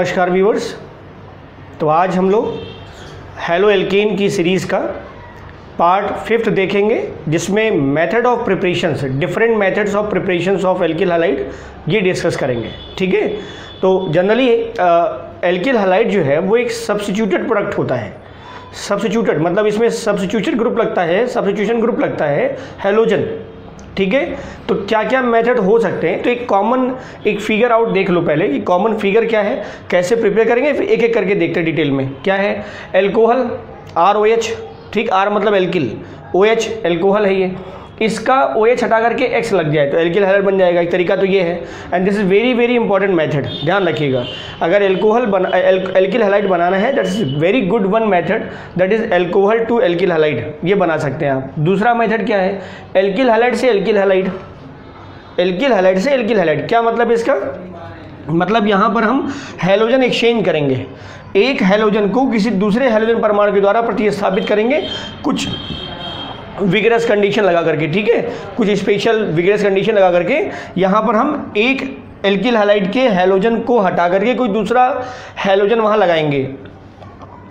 नमस्कार व्यूअर्स। तो आज हम लोग हेलो एल्केन की सीरीज़ का पार्ट 5 देखेंगे, जिसमें method of preparations, different methods of preparations of alkyl halide ये डिस्कस करेंगे। ठीक है। तो जनरली एल्किल हैलाइड जो है वो एक सब्स्टिट्यूटेड प्रोडक्ट होता है। सब्स्टिट्यूटेड मतलब इसमें सब्स्टिट्यूशन ग्रुप लगता है हेलोजन। ठीक है। तो क्या क्या मेथड हो सकते हैं, तो एक फिगर आउट देख लो पहले कि कॉमन फिगर क्या है, कैसे प्रिपेयर करेंगे, फिर एक एक करके देखते हैं डिटेल में। क्या है? एल्कोहल ROH, ठीक, R मतलब एल्किल, OH एल्कोहल है ये, इसका OH हटा करके X लग जाए तो एल्किल हैलाइड बन जाएगा। एक तरीका तो ये है, and this is very very important method, ध्यान रखिएगा। अगर एल्किल हैलाइड बनाना है, that is very good one method, that is alcohol to alkyl halide, ये बना सकते हैं आप। दूसरा मेथड क्या है? एल्किल हैलाइड से एल्किल हैलाइड, एल्किल हैलाइड से एल्किल हैलाइड। क्या मतलब इसका? मतलब यहाँ पर हम हैलोजन एक्सचेंज करेंगे, एक हैलोजन को किसी दूसरे हैलोजन परमाणु के द्वारा प्रतिस्थापित करेंगे कुछ विगरस कंडीशन लगा करके। ठीक है, कुछ स्पेशल विगरस कंडीशन लगा करके यहाँ पर हम एक एल्किल हैलाइड के हैलोजन को हटा करके कोई दूसरा हैलोजन वहाँ लगाएंगे।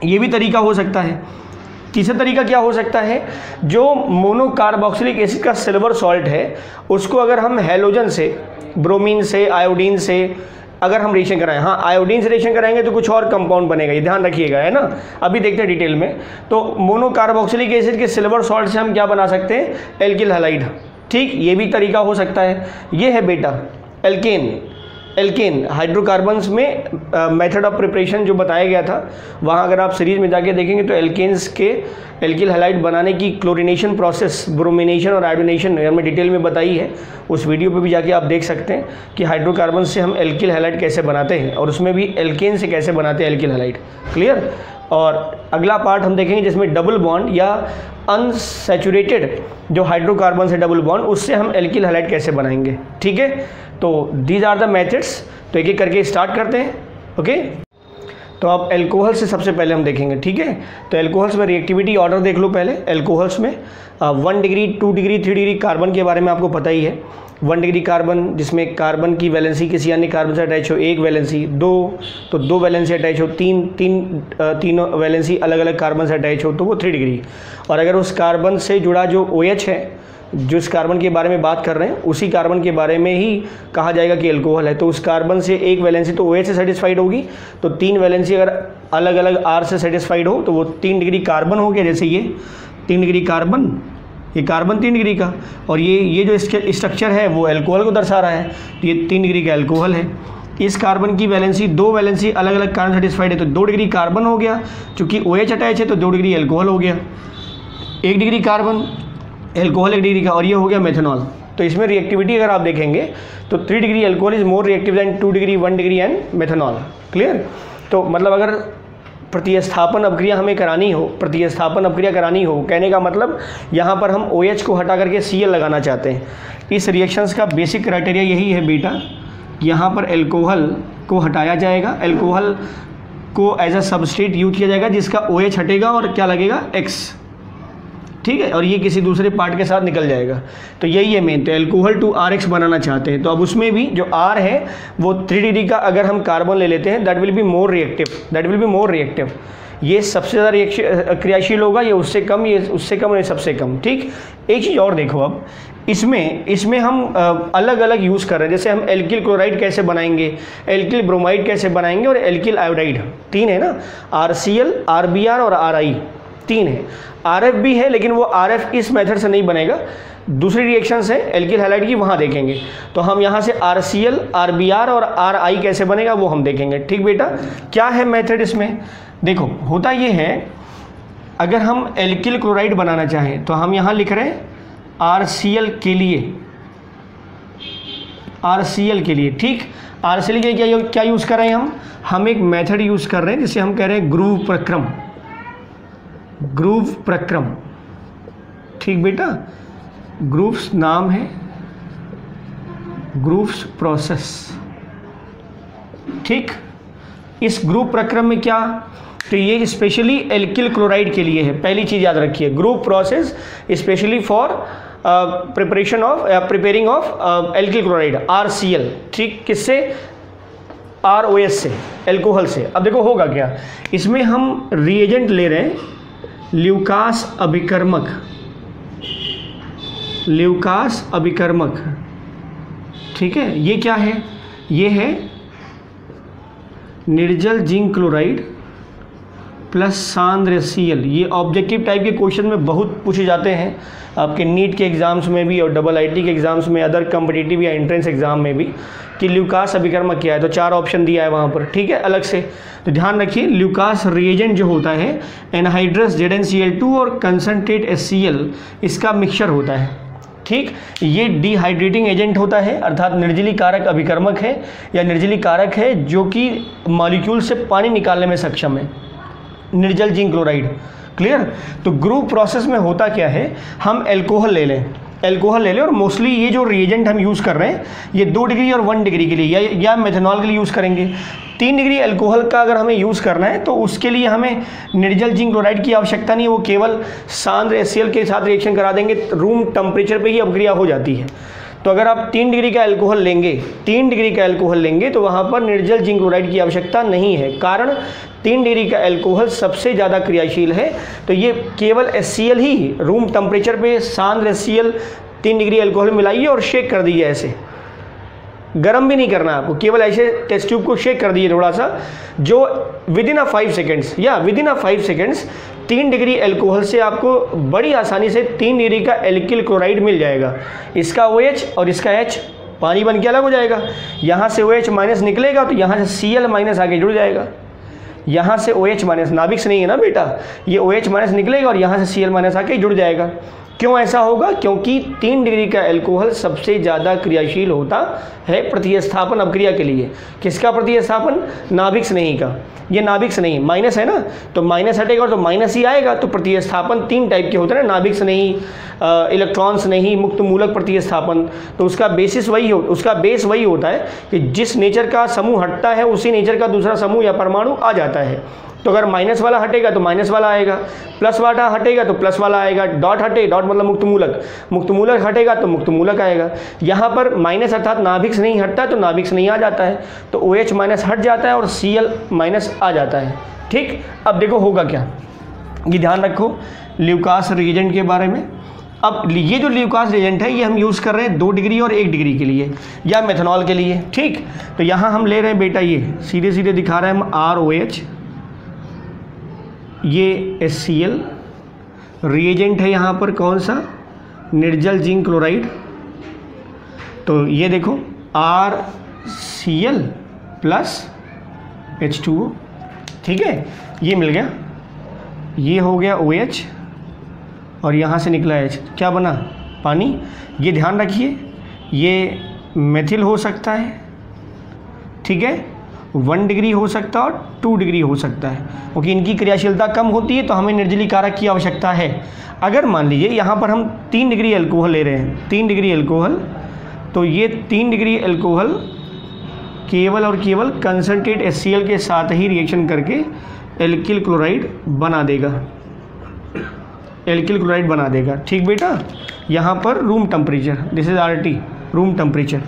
ये भी तरीका हो सकता है। तीसरा तरीका क्या हो सकता है? जो मोनोकार्बोक्सिलिक एसिड का सिल्वर सॉल्ट है, उसको अगर हम हैलोजन से, ब्रोमीन से, आयोडीन से अगर हम रिएक्शन कराएं, हाँ आयोडीन से रिएक्शन कराएंगे तो कुछ और कंपाउंड बनेगा, ये ध्यान रखिएगा, है ना। अभी देखते हैं डिटेल में। तो मोनोकार्बोक्सिलिक एसिड के सिल्वर सॉल्ट से हम क्या बना सकते हैं? Alkyl halide. ठीक, ये भी तरीका हो सकता है। ये है बेटा एल्केन हाइड्रोकार्बन्स में मेथड ऑफ प्रिपरेशन जो बताया गया था, वहाँ अगर आप सीरीज में जाके देखेंगे तो एल्केन्स के एल्किल हैलाइड बनाने की क्लोरिनेशन प्रोसेस, ब्रोमिनेशन और आयोडीनेशन हमने डिटेल में बताई है। उस वीडियो पे भी जाके आप देख सकते हैं कि हाइड्रोकार्बन से हम एल्किल हैलाइड कैसे बनाते हैं, और उसमें भी एल्केन से कैसे बनाते हैं एल्किल हैलाइड। क्लियर। और अगला पार्ट हम देखेंगे जिसमें डबल बॉन्ड या अनसैचुरेटेड जो हाइड्रोकार्बन से डबल बॉन्ड, उससे हम एल्किल हैलाइड कैसे बनाएंगे। ठीक है। तो दीज आर द मेथड्स। तो एक एक करके स्टार्ट करते हैं। ओके। तो अब एल्कोहल से सबसे पहले हम देखेंगे। ठीक है। तो एल्कोहल्स में रिएक्टिविटी ऑर्डर देख लो पहले। एल्कोहल्स में 1 डिग्री, 2 डिग्री, 3 डिग्री कार्बन के बारे में आपको पता ही है। 1 डिग्री कार्बन जिसमें कार्बन की वैलेंसी किसी अन्य कार्बन से अटैच हो, 1 वैलेंसी, 2 तो 2 वैलेंसी अटैच हो, 3 वैलेंसी अलग अलग कार्बन से अटैच हो तो वो 3 डिग्री। और अगर उस कार्बन से जुड़ा जो OH है, जिस कार्बन के बारे में बात कर रहे हैं, उसी कार्बन के बारे में ही कहा जाएगा कि एल्कोहल है। तो उस कार्बन से 1 वैलेंसी तो OH से सेटिस्फाइड होगी, तो 3 वैलेंसी अगर अलग अलग R से सेटिस्फाइड हो तो वो 3 डिग्री कार्बन हो गया। जैसे ये 3 डिग्री कार्बन, ये कार्बन 3 डिग्री का, और ये जो इसके स्ट्रक्चर है वो एल्कोहल को दर्शा रहा है, तो ये 3 डिग्री का एल्कोहल है। इस कार्बन की वैलेंसी 2 वैलेंसी अलग अलग कार्बन सेटिस्फाइड है तो 2 डिग्री कार्बन हो गया, चूँकि OH अटैच है तो 2 डिग्री एल्कोहल हो गया। 1 डिग्री कार्बन एल्कोहल 1 डिग्री का, और ये हो गया मेथनॉल। तो इसमें रिएक्टिविटी अगर आप देखेंगे तो 3 degree alcohol is more reactive than 2 degree, 1 degree and methanol. Clear. तो मतलब अगर प्रतिस्थापन अभिक्रिया हमें करानी हो, कहने का मतलब यहाँ पर हम OH को हटा करके Cl लगाना चाहते हैं। इस रिएक्शंस का बेसिक क्राइटेरिया यही है बेटा, यहाँ पर एल्कोहल को हटाया जाएगा, एल्कोहल को एज अ सबस्ट्रेट यूज किया जाएगा जिसका OH हटेगा और क्या लगेगा? X। ठीक है। और ये किसी दूसरे पार्ट के साथ निकल जाएगा। तो यही है मेन। तो एल्कोहल टू RX बनाना चाहते हैं, तो अब उसमें भी जो R है वो 3 डिग्री का अगर हम कार्बन ले लेते हैं, that will be more reactive, ये सबसे ज़्यादा क्रियाशील होगा, ये उससे कम, ये उससे कम, ये सबसे कम। ठीक। एक चीज़ और देखो, अब इसमें हम अलग अलग यूज़ कर रहे हैं। जैसे हम एल्किल क्लोराइड कैसे बनाएंगे, एल्किल ब्रोमाइड कैसे बनाएंगे, और एल्किल आयोडाइड, 3 है ना, RCl, RBr और RI, 3 है। RF भी है, लेकिन वो RF इस मेथड से नहीं बनेगा, दूसरी रिएक्शंस है एल्किल हैलाइड की, वहाँ देखेंगे। तो हम यहाँ से RCl, RBr और RI कैसे बनेगा वो हम देखेंगे। ठीक बेटा। क्या है मेथड इसमें? देखो, होता ये है, अगर हम एल्किल क्लोराइड बनाना चाहें तो हम यहाँ लिख रहे हैं RCl के लिए, ठीक। RCl के लिए क्या यूज़ कर रहे हैं हम एक मेथड यूज़ कर रहे हैं जिसे हम कह रहे हैं ग्रूव प्रक्रम। ठीक बेटा, ग्रूव्स नाम है, ग्रूव्स प्रोसेस। ठीक। इस ग्रूव प्रक्रम में क्या, तो ये स्पेशली एल्किल क्लोराइड के लिए है। पहली चीज़ याद रखिए, groove process specially for preparing of alkyl chloride RCl। ठीक। किससे? ROH से, एल्कोहल से। अब देखो होगा क्या, इसमें हम रिएजेंट ले रहे हैं ल्यूकास अभिकर्मक, ल्यूकास अभिकर्मक, ठीक है। ये क्या है, ये है निर्जल जिंक क्लोराइड प्लस सांद्र Cl। ये ऑब्जेक्टिव टाइप के क्वेश्चन में बहुत पूछे जाते हैं, आपके नीट के एग्ज़ाम्स में भी और IIT के एग्ज़ाम्स में, अदर कॉम्पिटिटिव या एंट्रेंस एग्ज़ाम में भी, कि ल्यूकास अभिकर्मक क्या है। तो 4 ऑप्शन दिया है वहाँ पर, ठीक है, अलग से। तो ध्यान रखिए, ल्यूकास रिएजेंट जो होता है एनहाइड्रस ZnCl2 और कंसनट्रेट HCl, इसका मिक्सचर होता है, ठीक। ये डिहाइड्रेटिंग एजेंट होता है, अर्थात निर्जली कारक अभिकर्मक है या निर्जली कारक है जो कि मॉलिक्यूल से पानी निकालने में सक्षम है, निर्जल जिंक क्लोराइड। क्लियर। तो ग्रुप प्रोसेस में होता क्या है, हम एल्कोहल ले लें, एल्कोहल ले लें, और मोस्टली ये जो रिएजेंट हम यूज़ कर रहे हैं ये 2 डिग्री और 1 डिग्री के लिए या मेथनॉल के लिए यूज़ करेंगे। 3 डिग्री एल्कोहल का अगर हमें यूज़ करना है तो उसके लिए हमें निर्जल जिंक क्लोराइड की आवश्यकता नहीं है, वो केवल सांद्र HCl के साथ रिएक्शन करा देंगे, रूम टेम्परेचर पे ही अपक्रिया हो जाती है। तो अगर आप 3 डिग्री का एल्कोहल लेंगे, 3 डिग्री का एल्कोहल लेंगे तो वहाँ पर निर्जल जिंक क्लोराइड की आवश्यकता नहीं है, कारण 3 डिग्री का एल्कोहल सबसे ज़्यादा क्रियाशील है। तो ये केवल HCl ही, रूम टेम्परेचर पे सांद्र HCl 3 डिग्री एल्कोहल मिलाइए और शेक कर दीजिए, ऐसे गर्म भी नहीं करना आपको, केवल ऐसे टेस्ट ट्यूब को शेक कर दीजिए थोड़ा सा, जो विदिन अ 5 सेकेंड्स या विदिन अ 5 सेकेंड्स 3 डिग्री एल्कोहल से आपको बड़ी आसानी से 3 डिग्री का एल्किल क्लोराइड मिल जाएगा। इसका OH और इसका H पानी बन के अलग हो जाएगा, यहाँ से OH माइनस निकलेगा तो यहाँ से Cl माइनस आगे जुड़ जाएगा, यहाँ से OH माइनस, नाभिक से नहीं है ना बेटा, ये OH माइनस निकलेगा और यहाँ से Cl माइनस आके जुड़ जाएगा। क्यों ऐसा होगा, क्योंकि 3 डिग्री का एल्कोहल सबसे ज़्यादा क्रियाशील होता है प्रतिस्थापन अभिक्रिया के लिए। किसका प्रतिस्थापन, नाभिक स्नेही का। ये नाभिक स्नेही माइनस है ना, तो माइनस हटेगा तो माइनस ही आएगा। तो प्रतिस्थापन 3 टाइप के होते हैं ना, नाभिक स्नेही, इलेक्ट्रॉन स्नेही, मुक्त मूलक प्रतिस्थापन। तो उसका बेसिस वही हो, उसका बेस वही होता है कि जिस नेचर का समूह हटता है उसी नेचर का दूसरा समूह या परमाणु आ जाता है। तो अगर माइनस वाला हटेगा तो माइनस वाला आएगा, प्लस वाला हटेगा तो प्लस वाला आएगा, डॉट हटे, डॉट मतलब मुक्त मूलक, मुक्त मूलक हटेगा तो मुक्त मूलक आएगा। यहाँ पर माइनस अर्थात नाभिक से नहीं हटता तो नाभिक से नहीं आ जाता है, तो OH माइनस हट जाता है और Cl माइनस आ जाता है, ठीक। अब देखो होगा क्या, ये ध्यान रखो ल्यूकास रिएजेंट के बारे में। अब ये जो ल्यूकास रिएजेंट है ये हम यूज़ कर रहे हैं 2 डिग्री और 1 डिग्री के लिए या मेथनॉल के लिए, ठीक। तो यहाँ हम ले रहे हैं बेटा, ये सीधे सीधे दिखा रहे हैं हम ROH, ये HCl, रिएजेंट है यहाँ पर कौन सा, निर्जल जिंक क्लोराइड। तो ये देखो RCl प्लस H2O, ठीक है, ये मिल गया, ये हो गया OH और यहाँ से निकला H, क्या बना, पानी। ये ध्यान रखिए, ये मेथिल हो सकता है, ठीक है, 1 डिग्री हो सकता है और 2 डिग्री हो सकता है, क्योंकि इनकी क्रियाशीलता कम होती है तो हमें निर्जली कारक की आवश्यकता है। अगर मान लीजिए यहाँ पर हम 3 डिग्री एल्कोहल ले रहे हैं, 3 डिग्री एल्कोहल, तो ये 3 डिग्री एल्कोहल केवल और केवल कंसनट्रेट HCl के साथ ही रिएक्शन करके एल्किल क्लोराइड बना देगा, एल्किल क्लोराइड बना देगा, ठीक बेटा। यहाँ पर room temperature, this is RT, room temperature,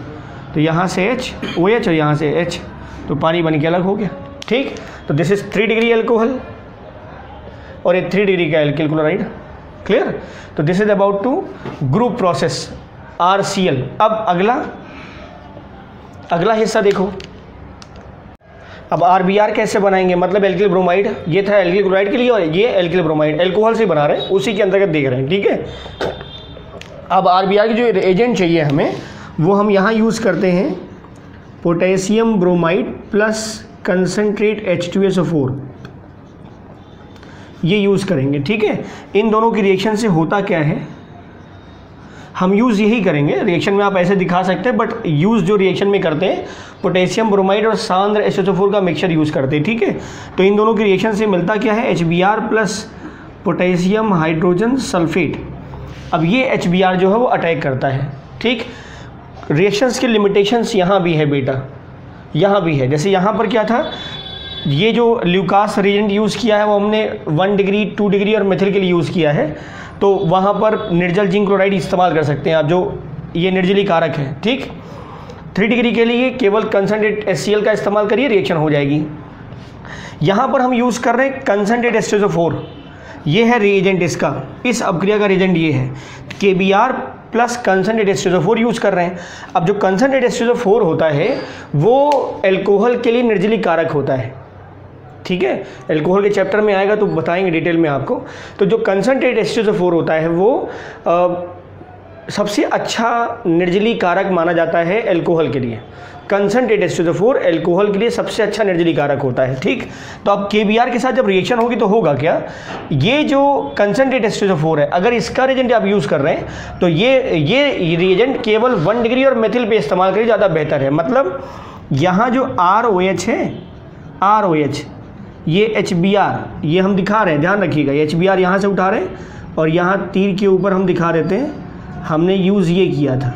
तो यहाँ से H, OH और यहाँ से H, तो पानी बन के अलग हो गया, ठीक। तो दिस इज 3 डिग्री एल्कोहल और ये 3 डिग्री का एल्किल क्लोराइड, क्लियर। तो this is about two group process RCl। अब अगला हिस्सा देखो, अब RBr कैसे बनाएंगे, मतलब एल्किल ब्रोमाइड, ये था एल्किल क्लोराइड के लिए और ये एल्किल ब्रोमाइड एल्कोहल से बना रहे हैं, उसी के अंतर्गत देख रहे हैं, ठीक है। अब RBr की जो एजेंट चाहिए हमें, वो हम यहाँ यूज़ करते हैं potassium bromide plus concentrate H2SO4, ये यूज़ करेंगे, ठीक है। इन दोनों की रिएक्शन से होता क्या है, हम यूज़ यही करेंगे, रिएक्शन में आप ऐसे दिखा सकते हैं, बट यूज़ जो रिएक्शन में करते हैं पोटेशियम ब्रोमाइड और सांद्र HSO4 का मिक्सचर यूज़ करते हैं, ठीक है। तो इन दोनों की रिएक्शन से मिलता क्या है, HBr plus potassium hydrogen sulphate. अब ये HBr जो है वो अटैक करता है, ठीक। रिएक्शंस के लिमिटेशंस यहाँ भी है बेटा, यहाँ भी है। जैसे यहाँ पर क्या था, ये जो ल्यूकास रिएजेंट यूज़ किया है वो हमने 1 डिग्री, 2 डिग्री और मेथिल के लिए यूज़ किया है, तो वहाँ पर निर्जल जिंक क्लोराइड इस्तेमाल कर सकते हैं आप, जो ये निर्जली कारक है, ठीक। 3 डिग्री के लिए केवल कंसंट्रेट HCl का इस्तेमाल करिए, रिएक्शन हो जाएगी। यहाँ पर हम यूज़ कर रहे हैं कंसंट्रेट H2SO4, ये है रिएजेंट इसका, इस अपक्रिया का रिएजेंट ये है KBr plus concentrate H2SO4 use कर रहे हैं। अब जो कंसंट्रेट H2SO4 होता है वो एल्कोहल के लिए निर्जली कारक होता है, ठीक है, एल्कोहल के चैप्टर में आएगा तो बताएंगे डिटेल में आपको। तो जो कंसंट्रेट H2SO4 होता है वो सबसे अच्छा निर्जली कारक माना जाता है एल्कोहल के लिए। कंसंट्रेट H2SO4 एल्कोहल के लिए सबसे अच्छा निर्जली कारक होता है, ठीक। तो अब KBr के साथ जब रिएक्शन होगी तो होगा क्या, ये जो कंसंट्रेट H2SO4 है अगर इसका रिएजेंट आप यूज़ कर रहे हैं तो ये रिएजेंट केवल 1 डिग्री और मेथिल पे इस्तेमाल करिए, ज़्यादा बेहतर है। मतलब यहाँ जो ROH है, ROH ये HBr ये हम दिखा रहे हैं, ध्यान रखिएगा, ये HBr यहाँ से उठा रहे हैं और यहाँ तीर के ऊपर हम दिखा देते हैं, हमने यूज़ ये किया था,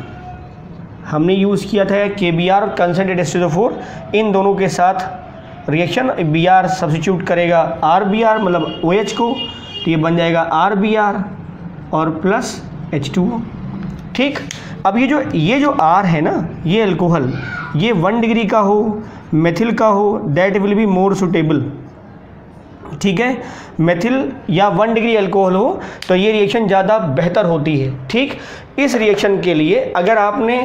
हमने यूज़ किया था KBr और कंसंट्रेट H2SO4, इन दोनों के साथ रिएक्शन Br सब्स्टिट्यूट करेगा RBr मतलब OH को, तो ये बन जाएगा RBr और प्लस H2O, ठीक। अब ये जो R है ना, ये अल्कोहल, ये 1 डिग्री का हो, मेथिल का हो, that will be more suitable, ठीक है। मेथिल या 1 डिग्री अल्कोहल हो तो ये रिएक्शन ज़्यादा बेहतर होती है, ठीक। इस रिएक्शन के लिए अगर आपने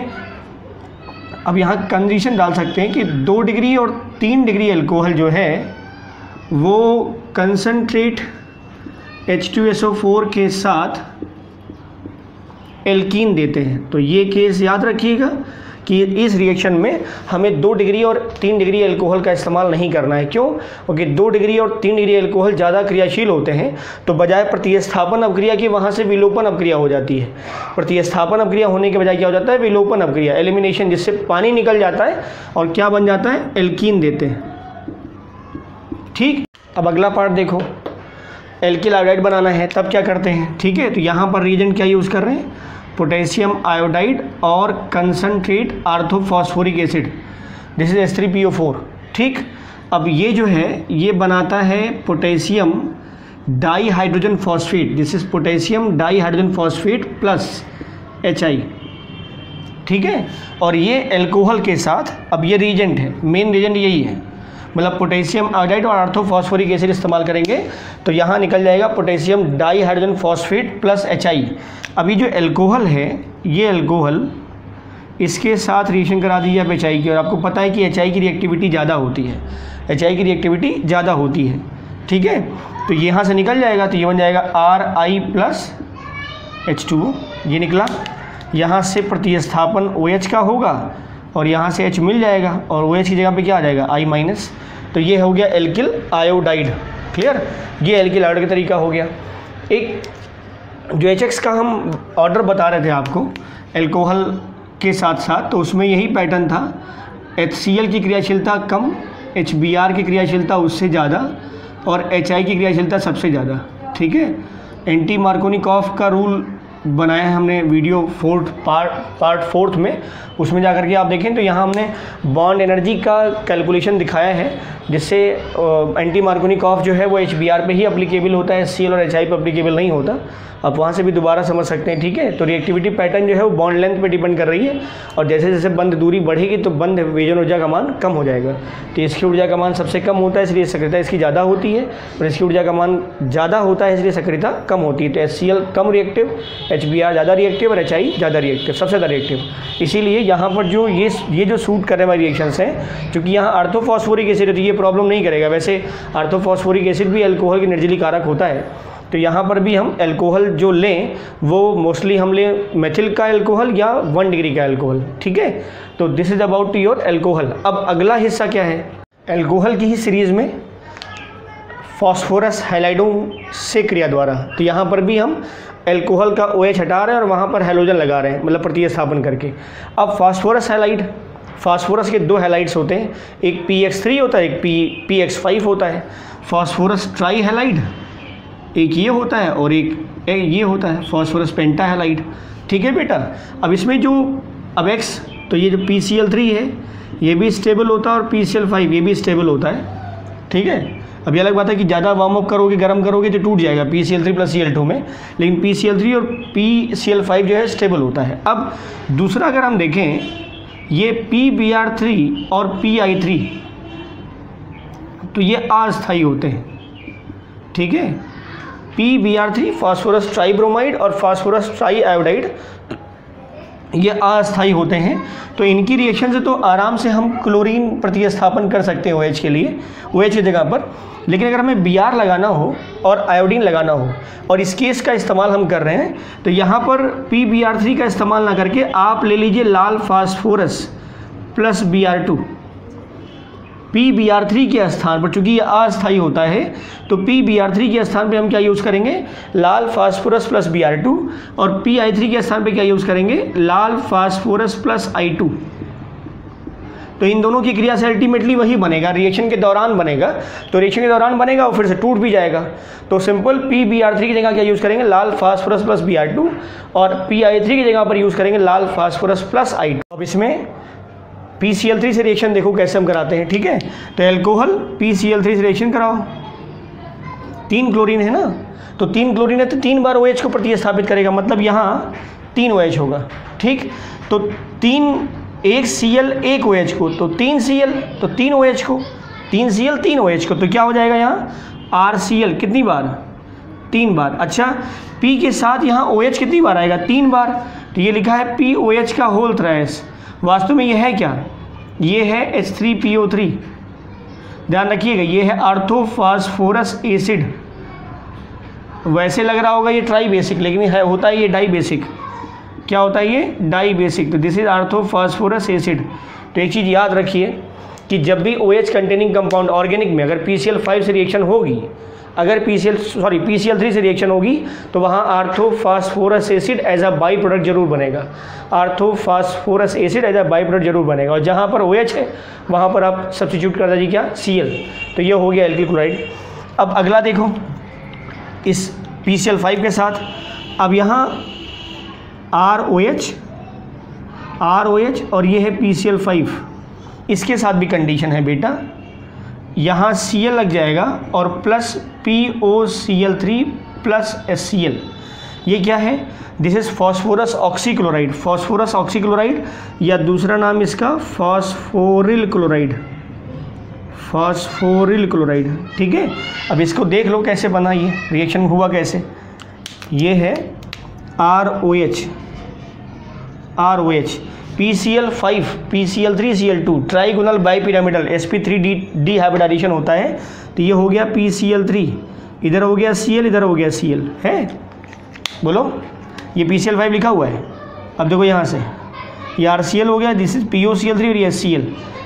अब यहाँ कंडीशन डाल सकते हैं कि 2 डिग्री और 3 डिग्री अल्कोहल जो है वो कंसंट्रेट H2SO4 के साथ एल्कीन देते हैं। तो ये केस याद रखिएगा कि इस रिएक्शन में हमें 2 डिग्री और 3 डिग्री अल्कोहल का इस्तेमाल नहीं करना है। क्यों? क्योंकि 2 डिग्री और 3 डिग्री अल्कोहल ज़्यादा क्रियाशील होते हैं, तो बजाय प्रतिस्थापन अपक्रिया की वहाँ से विलोपन अपक्रिया हो जाती है। प्रतिस्थापन अपक्रिया होने के बजाय क्या हो जाता है, विलोपन अपक्रिया, एलिमिनेशन, जिससे पानी निकल जाता है और क्या बन जाता है, एल्कीन देते हैं, ठीक। अब अगला पार्ट देखो, एल्किल आयोडाइड बनाना है, तब क्या करते हैं, ठीक है। तो यहाँ पर रिएजेंट क्या यूज़ कर रहे हैं, पोटेशियम आयोडाइड और concentrate orthophosphoric acid, this is H3PO4, ठीक। अब ये जो है ये बनाता है potassium di hydrogen phosphate, this is potassium di hydrogen phosphate plus HI, ठीक है। और ये एल्कोहल के साथ, अब ये रिएजेंट है, मेन रिएजेंट यही है, मतलब पोटेशियम आयोडाइड और ऑर्थोफॉस्फोरिक एसिड इस्तेमाल करेंगे तो यहाँ निकल जाएगा potassium di hydrogen phosphate plus HI। अभी जो एल्कोहल है, ये एल्कोहल इसके साथ रिएक्शन करा दीजिए आप HI की, और आपको पता है कि HI की रिएक्टिविटी ज़्यादा होती है, HI की रिएक्टिविटी ज़्यादा होती है, ठीक है। तो यहाँ से निकल जाएगा, तो ये बन जाएगा RI प्लस H2O, ये निकला। यहाँ से प्रतिस्थापन OH का होगा और यहाँ से H मिल जाएगा और OH की जगह पे क्या आ जाएगा, I माइनस। तो ये हो गया एल्किल आयोडाइड, क्लियर। ये एल्किल आयोडाइड का तरीका हो गया। एक जो HX का हम ऑर्डर बता रहे थे आपको एल्कोहल के साथ साथ, तो उसमें यही पैटर्न था, HCl की क्रियाशीलता कम, HBr की क्रियाशीलता उससे ज़्यादा और HI की क्रियाशीलता सबसे ज़्यादा, ठीक है। एंटी मार्कोनिकॉफ का रूल बनाया है हमने वीडियो पार्ट 4 में, उसमें जाकर के आप देखें तो यहाँ हमने बॉन्ड एनर्जी का कैलकुलेशन दिखाया है, जिससे एंटी मार्कोनिकॉफ जो है वो HBr पे ही अप्लीकेबल होता है, HCl और HI पे अप्लीकेबल नहीं होता। आप वहाँ से भी दोबारा समझ सकते हैं, ठीक है। तो रिएक्टिविटी पैटर्न जो है वो बॉन्ड लेंथ पे डिपेंड कर रही है, और जैसे जैसे बंद दूरी बढ़ेगी तो बंद विजन ऊर्जा का मान कम हो जाएगा। तो इसकी ऊर्जा का मान सबसे कम होता है, इसलिए सक्रियता इसकी ज़्यादा होती है, और इसकी ऊर्जा का मान ज़्यादा होता है इसलिए सक्रियता कम होती है। तो HCl कम रिएक्टिव, HBr ज़्यादा रिएक्टिव और HI ज़्यादा रिएक्टिव, सबसे ज़्यादा रिएक्टिव। इसीलिए यहाँ पर जो ये जो सूट करने वाले रिएक्शंस हैं, क्योंकि यहाँ ऑर्थोफॉस्फोरिक एसिड है तो ये प्रॉब्लम नहीं करेगा। वैसे ऑर्थोफॉस्फोरिक एसिड भी अल्कोहल की निर्जली कारक होता है, तो यहाँ पर भी हम एल्कोहल जो लें वो मोस्टली हम लें मेथिल का एल्कोहल या 1 डिग्री का एल्कोहल, ठीक है। तो this is about your alcohol. अब अगला हिस्सा क्या है, एल्कोहल की ही सीरीज़ में फॉस्फोरस हैलाइडों से क्रिया द्वारा। तो यहाँ पर भी हम एल्कोहल का OH हटा रहे हैं और वहाँ पर हैलोजन लगा रहे हैं, मतलब प्रतिस्थापन करके। अब फास्फोरस हैलाइड, फास्फोरस के 2 हैलाइड्स होते हैं, एक PX3 होता है, एक PX5 होता है। फास्फोरस ट्राई हैलाइड एक ये होता है और एक ये होता है फास्फोरस पेंटा हैलाइड, ठीक है बेटा। अब इसमें जो अब X, तो ये जो PCl3 है ये भी स्टेबल होता है और PCl5 ये भी स्टेबल होता है, ठीक है। अभी अलग बात है कि ज़्यादा वार्म अप करोगे, गर्म करोगे तो टूट जाएगा PCl3 प्लस Cl2 में, लेकिन PCl3 और PCl5 जो है स्टेबल होता है। अब दूसरा अगर हम देखें, ये PBr3 और PI3 तो ये अस्थायी होते हैं, ठीक है। PBr3 फास्फोरस ट्राईब्रोमाइड और फास्फोरस ट्राई आयोडाइड ये अस्थायी होते हैं, तो इनकी रिएक्शन से तो आराम से हम क्लोरीन प्रतिस्थापन कर सकते हैं OH के लिए, OH की जगह पर। लेकिन अगर हमें Br लगाना हो और आयोडीन लगाना हो और इस केस का इस्तेमाल हम कर रहे हैं, तो यहाँ पर PBr3 का इस्तेमाल ना करके आप ले लीजिए लाल फास्फोरस प्लस Br2। PBr3 के स्थान पर, चूंकि ये अस्थायी होता है, तो PBr3 के स्थान पे हम क्या यूज़ करेंगे, लाल फास्फोरस प्लस Br2, और PI3 के स्थान पे क्या यूज़ करेंगे, लाल फास्फोरस प्लस I2। तो इन दोनों की क्रिया से अल्टीमेटली वही बनेगा, रिएक्शन के दौरान बनेगा। तो रिएक्शन के दौरान बनेगा और फिर से टूट भी जाएगा। तो सिंपल PBr3 की जगह क्या यूज़ करेंगे, लाल फास्फोरस प्लस Br2, और PI3 की जगह पर यूज़ करेंगे लाल फास्फोरस प्लस I2। अब इसमें PCl3 से रिएक्शन देखो कैसे हम कराते हैं, ठीक है। तो एल्कोहल PCl3 से रिएक्शन कराओ, 3 क्लोरीन है ना, तो 3 क्लोरीन है तो 3 बार OH को प्रतिस्थापित करेगा, मतलब यहाँ 3 OH होगा, ठीक। तो 1 Cl 1 OH को, तो 3 Cl तो 3 OH को, 3 Cl 3 OH को, तो क्या हो जाएगा यहाँ RCl कितनी बार, 3 बार। अच्छा, P के साथ यहाँ OH कितनी बार आएगा, 3 बार। तो ये लिखा है POH का होल थ्राइस, वास्तव में ये है क्या, ये है H3PO3। ध्यान रखिएगा, ये है ऑर्थोफॉस्फोरस एसिड। वैसे लग रहा होगा ये ट्राई बेसिक, लेकिन है होता है ये डाई बेसिक। क्या होता है ये, डाई बेसिक। तो दिस इज ऑर्थोफॉस्फोरस एसिड। तो एक चीज़ याद रखिए कि जब भी OH कंटेनिंग कंपाउंड ऑर्गेनिक में अगर PCl5 से रिएक्शन होगी, अगर PCl3 से रिएक्शन होगी, तो वहाँ orthophosphorous acid as a byproduct जरूर बनेगा, orthophosphorous acid as a byproduct जरूर बनेगा। और जहाँ पर OH है वहाँ पर आप सब्स्टिट्यूट कर दीजिए क्या, Cl। तो ये हो गया एल्किल क्लोराइड। अब अगला देखो इस PCl5 के साथ, अब यहाँ ROH और ये है PCl5, इसके साथ भी कंडीशन है बेटा, यहाँ Cl लग जाएगा और प्लस POCl3 प्लस HCl। ये क्या है, this is phosphorus oxychloride, phosphorus oxychloride, या दूसरा नाम इसका फॉस्फोरिल क्लोराइड, फॉस्फोरिल क्लोराइड, ठीक है। अब इसको देख लो कैसे बना, ये रिएक्शन हुआ कैसे। ये है ROH PCl5 PCl3Cl2 trigonal bipyramidal sp3 डिहाइब्रिडाइजेशन होता है। तो ये हो गया PCl3, इधर हो गया Cl, इधर हो गया Cl, है बोलो, ये PCl5 लिखा हुआ है। अब देखो यहाँ से ये RCl हो गया, दिस इज POCl3 और ये HCl,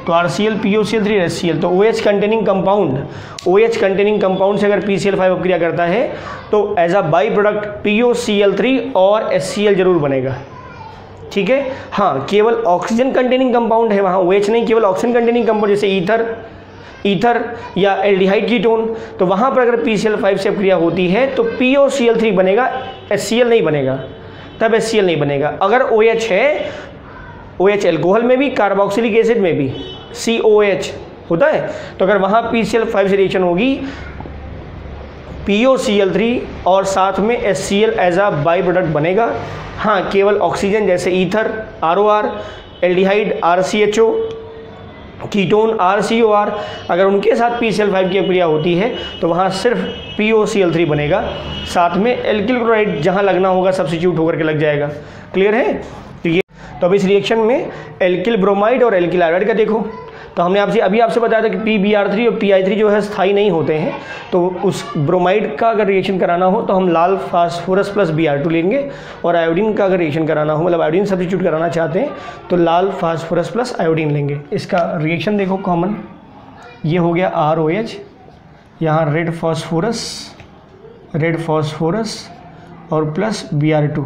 तो RCl POCl3 और HCl। तो OH कंटेनिंग कंपाउंड से अगर PCl5 अपक्रिया करता है तो as a by product POCl3 और HCl जरूर बनेगा, ठीक है। हाँ, केवल ऑक्सीजन कंटेनिंग कंपाउंड है वहाँ, OH नहीं, केवल ऑक्सीजन कंटेनिंग कंपाउंड जैसे ईथर या एल्डिहाइड कीटोन, तो वहाँ पर अगर PCl5 से अपक्रिया होती है तो POCl3 बनेगा, HCl नहीं बनेगा, तब HCl नहीं बनेगा। अगर OH है, OH एल्कोहल में भी, कार्बोक्सिलिक एसिड में भी COH होता है, तो अगर वहाँ PCl5 से रिएक्शन होगी POCl3 और साथ में HCl as a byproduct बनेगा। हाँ, केवल ऑक्सीजन जैसे ether ROR, aldehyde RCHO, ketone RCOR, अगर उनके साथ PCl5 की अपक्रिया होती है तो वहाँ सिर्फ POCl3 बनेगा, साथ में एल्किल क्लोराइड जहाँ लगना होगा सब्स्टिट्यूट होकर के लग जाएगा। क्लियर है। तो अब इस रिएक्शन में एल्किल ब्रोमाइड और एल्किल आयोडाइड का देखो, तो हमने आपसे बताया था कि PBr3 और PI3 जो है स्थायी नहीं होते हैं, तो उस ब्रोमाइड का अगर रिएक्शन कराना हो तो हम लाल फास्फोरस प्लस Br2 लेंगे, और आयोडीन का अगर रिएक्शन कराना हो, मतलब आयोडीन सब्स्टिट्यूट कराना चाहते हैं, तो लाल फास्फोरस प्लस आयोडीन लेंगे। इसका रिएक्शन देखो कॉमन, ये हो गया ROH, यहाँ रेड फॉस्फोरस और प्लस Br2,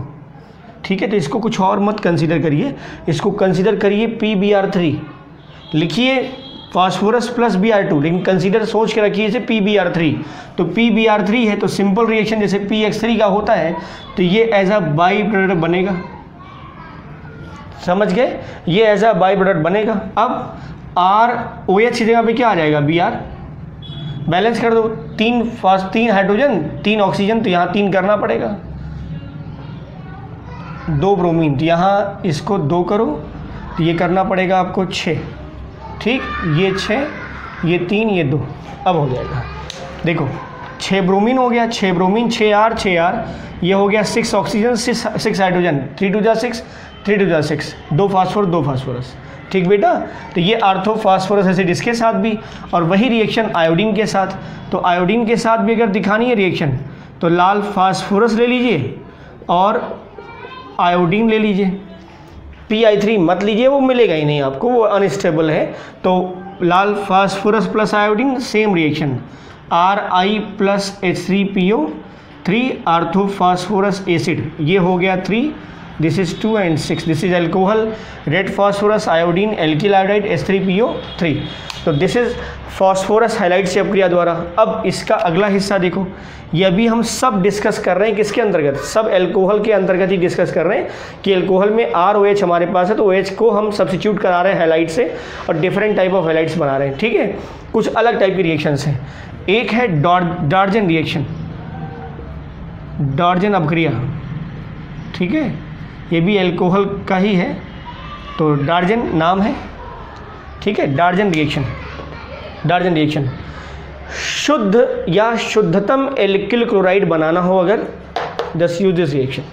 ठीक है। तो इसको कुछ और मत कंसीडर करिए, इसको कंसीडर करिए PBr3, लिखिए फास्फोरस प्लस Br2, लेकिन कंसीडर सोच के रखिए इसे PBr3। तो PBr3 है तो सिंपल रिएक्शन जैसे PX3 का होता है, तो ये एज अ बाई प्रोडक्ट बनेगा, समझ गए, ये एज अ बाई प्रोडक्ट बनेगा। अब ROH की जगह पे क्या आ जाएगा, Br, बैलेंस कर दो, 3 हाइड्रोजन 3 ऑक्सीजन, तो यहाँ 3 करना पड़ेगा, 2 ब्रोमीन, तो यहाँ इसको 2 करो, तो ये करना पड़ेगा आपको 6, ठीक, ये 6, ये 3, ये 2, अब हो जाएगा। देखो 6 ब्रोमीन हो गया, 6 ब्रोमीन, 6R 6R, ये हो गया 6 ऑक्सीजन 6 हाइड्रोजन, 3 2 जा 6, 3 2 जा 6, 2 फास्फोरस 2 फास्फोरस, ठीक बेटा। तो ये आर्थोफास्फोरस एसिड इसके साथ भी, और वही रिएक्शन आयोडीन के साथ। तो आयोडीन के साथ भी अगर दिखानी है रिएक्शन तो लाल फास्फोरस ले लीजिए और आयोडीन ले लीजिए। PI3 मत लीजिए, वो मिलेगा ही नहीं आपको, वो अनस्टेबल है। तो लाल phosphorus plus iodine same reaction, Ri plus H3PO3 orthophosphorous acid, ये हो गया 3, this is 2 and 6, this is alcohol, red phosphorus iodine alkyl iodide H3PO3। तो दिस इज फास्फोरस हाइलाइट से अपक्रिया द्वारा। अब इसका अगला हिस्सा देखो, ये अभी हम सब डिस्कस कर रहे हैं किसके अंतर्गत, सब एल्कोहल के अंतर्गत ही डिस्कस कर रहे हैं कि एल्कोहल में ROH हमारे पास है, तो OH को हम सब्स्टिट्यूट करा रहे हैं हैलाइड से और डिफरेंट टाइप ऑफ हैलाइड्स बना रहे हैं, ठीक है। कुछ अलग टाइप की रिएक्शंस हैं। एक है डार्जन रिएक्शन, डार्जन अपक्रिया, ठीक है, ये भी एल्कोहल का ही है, तो डार्जन नाम है, ठीक है। डार्जन रिएक्शन, डार्जन रिएक्शन शुद्ध या शुद्धतम एल्किल क्लोराइड बनाना हो अगर, जस्ट यूज दिस रिएक्शन,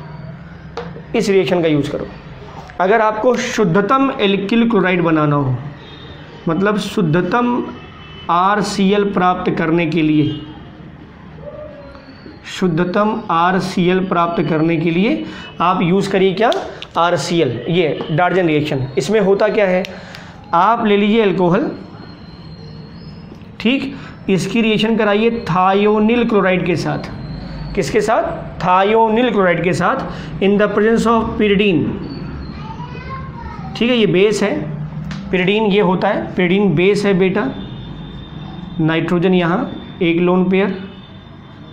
इस रिएक्शन का यूज़ करो। अगर आपको शुद्धतम एल्किल क्लोराइड बनाना हो, मतलब शुद्धतम RCl प्राप्त करने के लिए, शुद्धतम RCl प्राप्त करने के लिए आप यूज़ करिए क्या, RCl, ये डार्जन रिएक्शन। इसमें होता क्या है, आप ले लीजिए एल्कोहल, ठीक, इसकी रिएक्शन कराइए थायोनिल क्लोराइड के साथ, किसके साथ, थायोनिल क्लोराइड के साथ, in the presence of pyridine, ठीक है, ये बेस है, पिरिडीन ये होता है, पिरिडीन बेस है बेटा, नाइट्रोजन यहाँ एक लोन पेयर,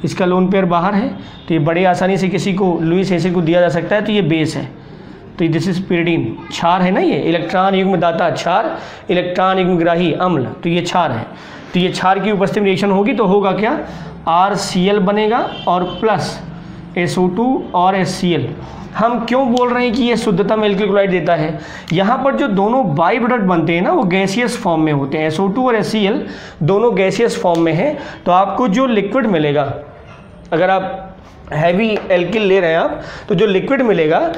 इसका लोन पेयर बाहर है, तो ये बड़े आसानी से किसी को लुईस एसिड को दिया जा सकता है, तो ये बेस है, तो दिस इज पिरिडीन, क्षार है ना, ये इलेक्ट्रॉन युग्म दाता क्षार, इलेक्ट्रॉन युग्म ग्राही अम्ल, तो ये क्षार है। तो ये क्षार की उपस्थिति में रिएक्शन होगी तो होगा क्या, RCl बनेगा और प्लस SO2 और HCl। हम क्यों बोल रहे हैं कि ये शुद्धतम एल्किल क्लोराइड देता है, यहाँ पर जो दोनों बाई प्रोडक्ट बनते हैं ना वो गैसियस फॉर्म में होते हैं, SO2 और HCl दोनों गैसियस फॉर्म में हैं। तो आपको जो लिक्विड मिलेगा, अगर आप हैवी एल्किल ले रहे हैं आप, तो जो लिक्विड मिलेगा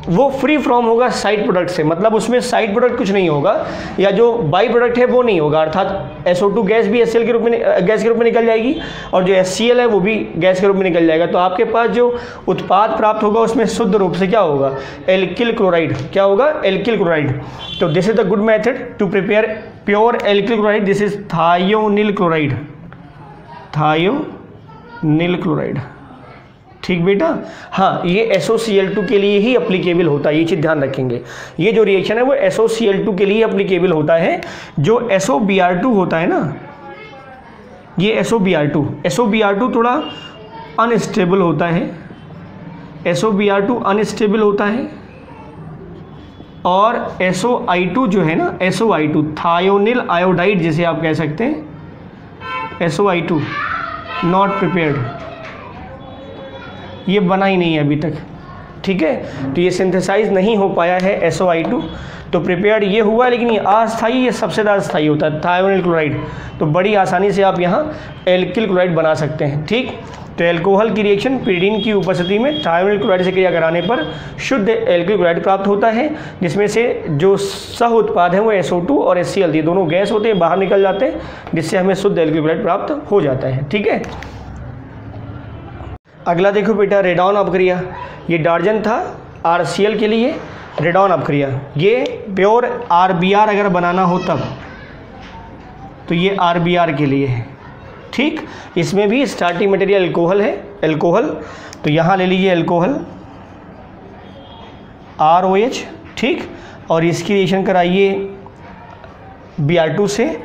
वो फ्री फ्रॉम होगा साइड प्रोडक्ट से, मतलब उसमें साइड प्रोडक्ट कुछ नहीं होगा, या जो बाई प्रोडक्ट है वो नहीं होगा, अर्थात SO2 गैस भी HCl के रूप में, गैस के रूप में निकल जाएगी, और जो HCl है वो भी गैस के रूप में निकल जाएगा। तो आपके पास जो उत्पाद प्राप्त होगा उसमें शुद्ध रूप से क्या होगा, एल्किल क्लोराइड, क्या होगा, एल्किल क्लोराइड। तो this is the good method to prepare pure alkyl chloride, this is thionyl chloride, thionyl chloride, ठीक बेटा। हाँ, ये SOCl2 के लिए ही अप्लीकेबल होता है, ये चीज़ ध्यान रखेंगे। ये जो रिएक्शन है वो SOCl2 के लिए अप्लीकेबल होता है। जो SOBr2 होता है ना, ये SOBr2 थोड़ा अनस्टेबल होता है, SOBr2 अनस्टेबल होता है, और SOI2 जो है ना, SOI2 थायोनिल आयोडाइड जिसे आप कह सकते हैं, SOI2 नॉट प्रिपेयर्ड, ये बना ही नहीं है अभी तक, ठीक है। तो ये सिंथेसाइज नहीं हो पाया है SOI2, तो प्रिपेयर्ड ये हुआ, लेकिन ये अस्थायी, ये सबसे ज़्यादा स्थायी होता है थायोनिल क्लोराइड। तो बड़ी आसानी से आप यहाँ एल्किल क्लोराइड बना सकते हैं, ठीक। तो एल्कोहल की रिएक्शन पिरिडीन की उपस्थिति में थायोनिल क्लोराइड से क्रिया कराने पर शुद्ध एल्किल क्लोराइड प्राप्त होता है, जिसमें से जो सह उत्पाद हैं वो SO2 और HCl, ये दोनों गैस होते हैं, बाहर निकल जाते हैं, जिससे हमें शुद्ध एल्किल क्लोराइड प्राप्त हो जाता है, ठीक है। अगला देखो बेटा, रेडॉन अपक्रिया, ये डार्जन था RCl के लिए, रेडॉन अपक्रिया, ये प्योर RBr अगर बनाना हो तब, तो ये RBr के लिए है, ठीक। इसमें भी स्टार्टिंग मटेरियल एल्कोहल है, एल्कोहल, तो यहाँ ले लीजिए एल्कोहल ROH, ठीक, और इसकी रिएक्शन कराइए Br2 से,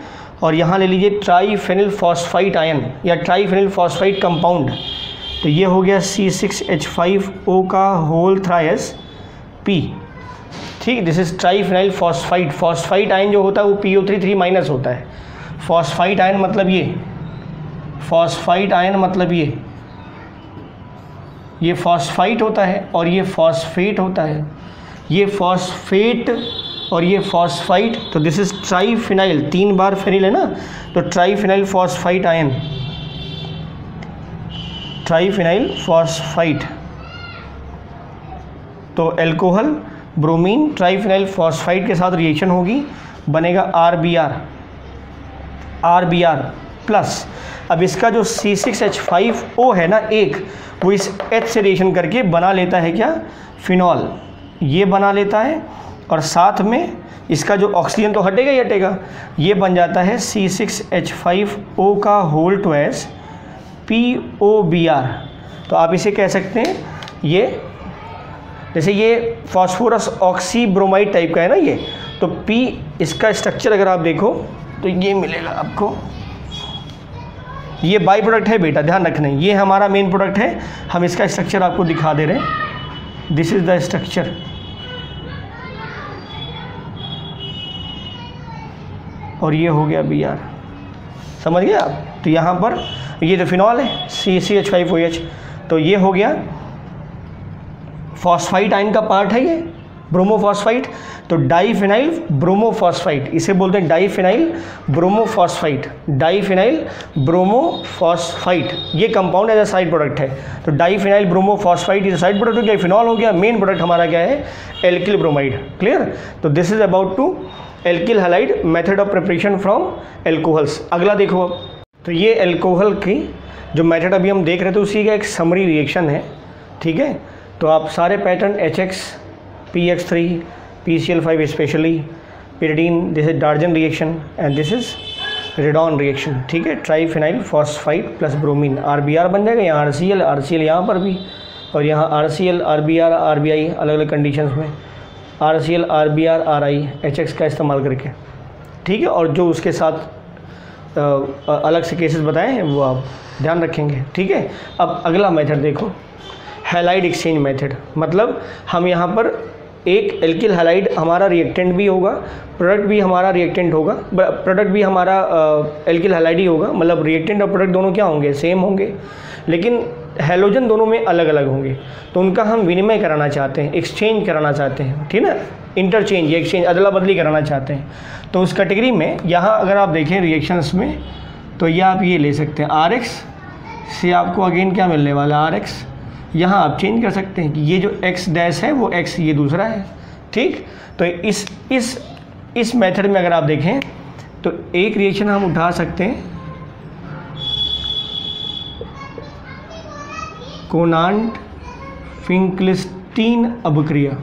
और यहाँ ले लीजिए ट्राईफेनिल फॉस्फाइड आयन या ट्राईफेनिल फॉस्फाइड कंपाउंड, तो ये हो गया C6H5O का होल थ्रायस P, ठीक। This is triphenyl phosphide, phosphide ion जो होता है वो PO3 माइनस होता है। फॉस्फाइड आयन मतलब ये, फॉस्फाइड आयन मतलब ये फॉस्फाइट होता है और ये फॉस्फेट होता है। ये फॉस्फेट और ये फॉस्फाइट, तो दिस इज ट्राईफिनाइल, 3 बार फेनिल है ना, तो triphenyl phosphite ion, triphenyl phosphite. तो अल्कोहल ब्रोमीन ट्राईफिनाइल फॉस्फाइट के साथ रिएक्शन होगी, बनेगा RBr प्लस। अब इसका जो C6H5O है ना एक, वो इस H से रिएक्शन करके बना लेता है क्या, फिनॉल, ये बना लेता है, और साथ में इसका जो ऑक्सीजन तो हटेगा ही हटेगा, ये बन जाता है C6H5O का होल ट्वाइस POBr। तो आप इसे कह सकते हैं, ये जैसे ये फास्फोरस ऑक्सी ब्रोमाइड टाइप का है ना ये, तो P इसका स्ट्रक्चर अगर आप देखो तो ये मिलेगा आपको, ये बाई प्रोडक्ट है बेटा, ध्यान रखना, ये हमारा मेन प्रोडक्ट है, हम इसका स्ट्रक्चर आपको दिखा दे रहे हैं, दिस इज द स्ट्रक्चर। और ये हो गया Br, समझ गए आप। तो यहाँ पर ये जो फिनॉल है CH5OH, तो ये हो गया फॉस्फाइट आयन का पार्ट है ये, ब्रोमोफॉस्फाइट, तो डाईफिनाइल ब्रोमोफॉस्फाइट, इसे बोलते हैं डाईफिनाइल ब्रोमोफॉस्फाइट, डाईफिनाइल ब्रोमोफॉस्फाइट, ये compound as a side product है। तो डाईफिनाइल ब्रोमोफॉस्फाइट ये साइड प्रोडक्ट हो गया, फिनॉल हो गया, मेन प्रोडक्ट हमारा क्या है, एल्किल ब्रोमाइड। क्लियर। तो this is about two alkyl halide method of preparation from alcohols. अगला देखो अब, तो ये एल्कोहल की जो मेथड अभी हम देख रहे थे उसी का एक समरी रिएक्शन है, ठीक है। तो आप सारे pattern HX, PX3, PCl5 specially, pyridine, this is डार्जन reaction and this is radon reaction, ठीक है। Triphenyl phosphite plus bromine, RBr बन जाएगा, यहाँ RCl यहाँ पर भी, और यहाँ RCl, RBr, RBI अलग अलग कंडीशंस में, RCl, RBr, RI, HX का इस्तेमाल करके, ठीक है। और जो उसके साथ अलग से केसेस बताए हैं वो आप ध्यान रखेंगे, ठीक है। अब अगला मेथड देखो, हैलाइड एक्सचेंज मेथड, मतलब हम यहाँ पर एक एल्किल हैलाइड हमारा रिएक्टेंट भी होगा, प्रोडक्ट भी हमारा रिएक्टेंट होगा, प्रोडक्ट भी हमारा एल्किल हैलाइड ही होगा, मतलब रिएक्टेंट और प्रोडक्ट दोनों क्या होंगे, सेम होंगे, लेकिन हैलोजन दोनों में अलग अलग होंगे। तो उनका हम विनिमय कराना चाहते हैं, एक्सचेंज कराना चाहते हैं, ठीक है ना, इंटरचेंज या एक्सचेंज, अदला बदली कराना चाहते हैं। तो उस कैटेगरी में यहाँ अगर आप देखें रिएक्शंस में, तो ये आप ये ले सकते हैं, RX से आपको अगेन क्या मिलने वाला है, RX, यहाँ आप चेंज कर सकते हैं कि ये जो X डैश है वो X ये दूसरा है, ठीक। तो इस मेथड में अगर आप देखें तो एक रिएक्शन हम उठा सकते हैं, कोनांट फिंकलिस्टीन अभिक्रिया,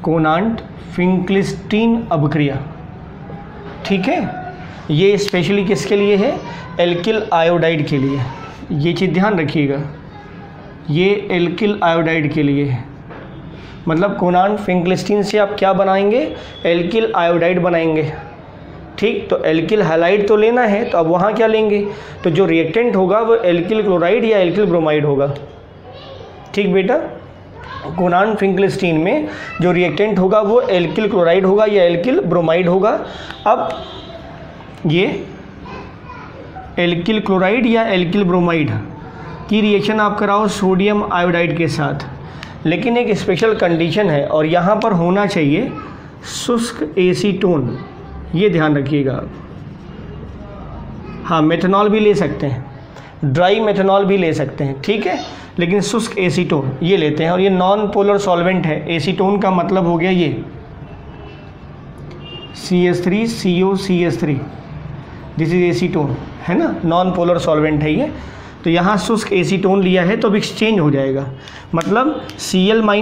कोनांट फिंकलिस्टीन अभिक्रिया, ठीक है। ये स्पेशली किसके लिए है, एल्किल आयोडाइड के लिए, ये चीज़ ध्यान रखिएगा, ये एल्किल आयोडाइड के लिए है, मतलब कोनांट फिंकलिस्टीन से आप क्या बनाएंगे, एल्किल आयोडाइड बनाएंगे, ठीक। तो एल्किल हैलाइड तो लेना है, तो अब वहाँ क्या लेंगे, तो जो रिएक्टेंट होगा वो एल्किल क्लोराइड या एल्किल ब्रोमाइड होगा, ठीक बेटा। कोनांट फिंकलिस्टीन में जो रिएक्टेंट होगा वो एल्किल क्लोराइड होगा या एल्किल ब्रोमाइड होगा। अब ये एल्किल क्लोराइड या एल्किल ब्रोमाइड की रिएक्शन आप कराओ सोडियम आयोडाइड के साथ, लेकिन एक स्पेशल कंडीशन है, और यहाँ पर होना चाहिए शुष्क एसीटोन, ये ध्यान रखिएगा। हाँ, मेथनॉल भी ले सकते हैं, ड्राई मेथनॉल भी ले सकते हैं, ठीक है, लेकिन शुष्क एसीटोन ये लेते हैं, और ये नॉन पोलर सॉल्वेंट है। एसीटोन का मतलब हो गया ये CH3COCH3, दिस इज एसीटोन, है ना, नॉन पोलर सॉल्वेंट है ये। तो यहाँ शुष्क एसीटोन लिया है तो अब एक्सचेंज हो जाएगा, मतलब Cl - Na+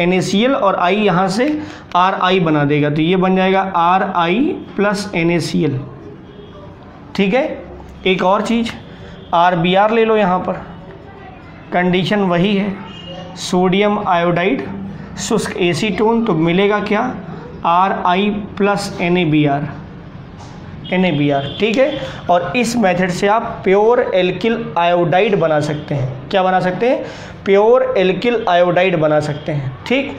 NaCl और I यहाँ से Ri बना देगा, तो ये बन जाएगा Ri + NaCl, ठीक है। एक और चीज़ RBr ले लो, यहाँ पर कंडीशन वही है, सोडियम आयोडाइड शुष्क एसीटोन, तो मिलेगा क्या, Ri + NaBr, ठीक है। और इस मेथड से आप प्योर एल्किल आयोडाइड बना सकते हैं, क्या बना सकते हैं, प्योर एल्किल आयोडाइड बना सकते हैं, ठीक।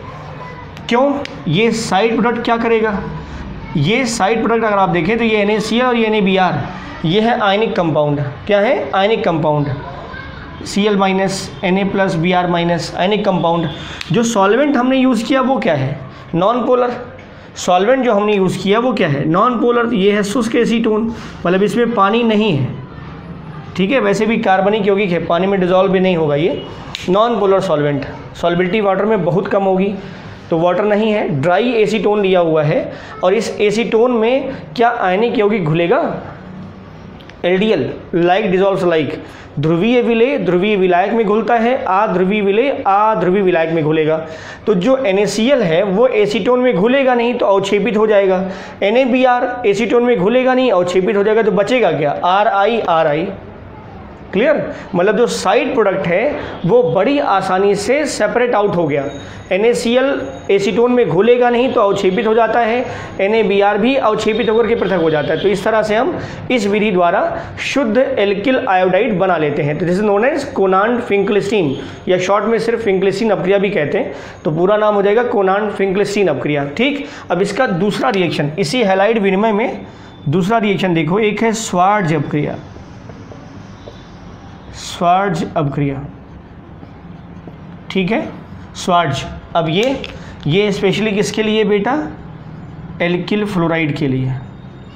क्यों, ये साइड प्रोडक्ट क्या करेगा, ये साइड प्रोडक्ट अगर आप देखें तो ये NaCl और ये NaBr, ये है आयनिक कंपाउंड, क्या है, ionic compound, Cl minus Na+Br minus ionic compound. जो सॉल्वेंट हमने यूज़ किया वो क्या है? Non polar. सॉल्वेंट जो हमने यूज़ किया वो क्या है? Non polar. ये है शुष्क एसीटोन, मतलब इसमें पानी नहीं है, ठीक है। वैसे भी कार्बनिक यौगिक है, पानी में डिजॉल्व भी नहीं होगा। ये नॉन पोलर सॉल्वेंट, सॉल्बिलिटी वाटर में बहुत कम होगी, तो वाटर नहीं है। ड्राई एसीटोन लिया हुआ है, और इस एसीटोन में क्या आयनिक यौगिक घुलेगा? LDL, like dissolves like. ध्रुवीय विलेय ध्रुवीय विलायक में घुलता है, अध्रुवीय विलेय अध्रुवीय विलायक में घुलेगा। तो जो NaCl है वो एसीटोन में घुलेगा नहीं तो अवक्षेपित हो जाएगा। NaBr एसीटोन में घुलेगा नहीं, अवक्षेपित हो जाएगा, तो बचेगा क्या? RI। क्लियर? मतलब जो साइड प्रोडक्ट है वो बड़ी आसानी से सेपरेट आउट हो गया। NaCl एसीटोन में घुलेगा नहीं तो अवक्षेपित हो जाता है, NaBr भी अवक्षेपित होकर के पृथक हो जाता है। तो इस तरह से हम इस विधि द्वारा शुद्ध एल्किल आयोडाइड बना लेते हैं। तो दिस इज नोन एज कोनांट-फिंकलिस्टीन, या शॉर्ट में सिर्फ फिंकलिस्टीन अपक्रिया भी कहते हैं, तो पूरा नाम हो जाएगा कोनांट-फिंकलिस्टीन अपक्रिया। ठीक, अब इसका दूसरा रिएक्शन, इसी हैलाइड विनिमय में दूसरा रिएक्शन देखो, एक है स्वार्ज अपक्रिया। स्वार्ज अपक्रिया, ठीक है, स्वार्ज। अब ये स्पेशली किसके लिए बेटा? एल्किल फ्लोराइड के लिए।